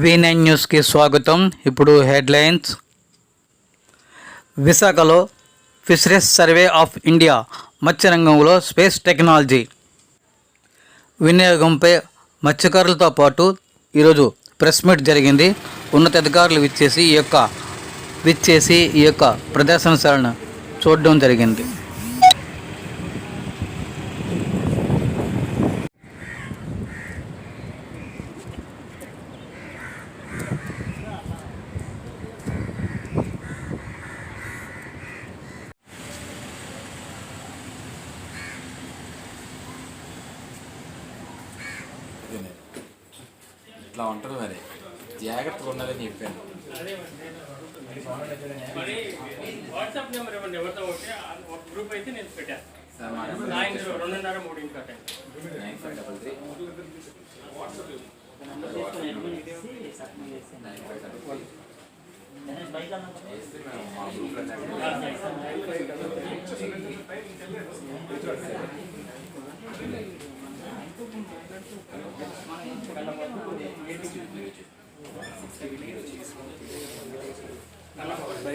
V9 న్యూస్కి స్వాగతం. ఇప్పుడు హెడ్లైన్స్. విశాఖలో ఫిషరీస్ సర్వే ఆఫ్ ఇండియా మత్స్యరంగంలో స్పేస్ టెక్నాలజీ వినియోగంపై మత్స్యకారులతో పాటు ఈరోజు ప్రెస్ మీట్ జరిగింది. ఉన్నతాధికారులు విచ్చేసి ఈ యొక్క ప్రదర్శనశాలను చూడడం జరిగింది. ఇట్లా ఉంటుంది మరి జాగ్రత్తగా ఉండాలని చెప్పాను. వాట్సాప్ నెంబర్ ఇవ్వండి, ఎవరితో ఒకటి ఒక గ్రూప్ అయితే నేను పెట్టాను.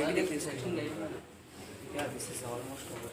2:30-3 This is almost over.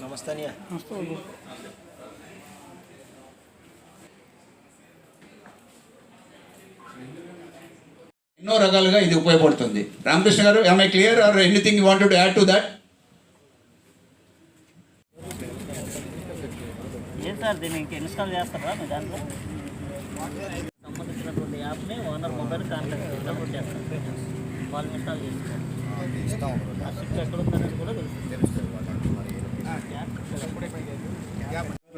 నమస్తే అన్నయ్య. ఎన్నో రకాలుగా ఇది ఉపయోగపడుతుంది. రామకృష్ణ గారు, am I clear or anything you wanted to add to that? ఏం సార్ దీన్ని ఇంకా ఇన్స్టాల్ చేస్తారా మీ దాంట్లో సంబంధించినటువంటి యాప్ని ఓనర్ మొబైల్ కాంటాక్ట్ డౌన్లోడ్ చేస్తారు, వాళ్ళు ఇన్స్టాల్ చేస్తారు. ఆ షిప్ ఎక్కడ ఉందనేది కూడా తెలుస్తుంది.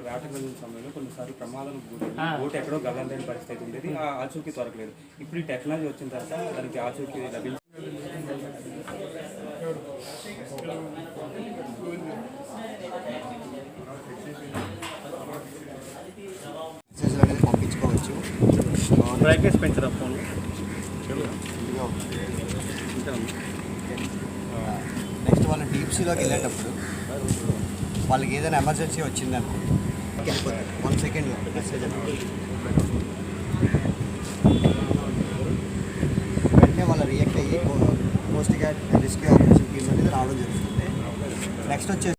వేటకు వెళ్ళిన సమయంలో కొన్నిసార్లు ప్రమాదాలకు బోట్ ఎక్కడో గగనలేని పరిస్థితి ఉండేది, ఆ ఆచూకీ దొరకలేదు. ఇప్పుడు ఈ టెక్నాలజీ వచ్చిన తర్వాత దానికి ఆచూకీ లభించింది. పంపించుకోవచ్చు. Brightness పెంచరా phone. నెక్స్ట్ వాళ్ళు డీప్సీలోకి వెళ్ళేటప్పుడు వాళ్ళకి ఏదైనా ఎమర్జెన్సీ వచ్చిందనుకోండి, వెళ్ళిపోతుంది 1 సెకండ్లో మెసేజ్ వెంటనే వాళ్ళు రియాక్ట్ అయ్యి coast guard rescue operation team అనేది రావడం జరుగుతుంది. నెక్స్ట్ వచ్చేసి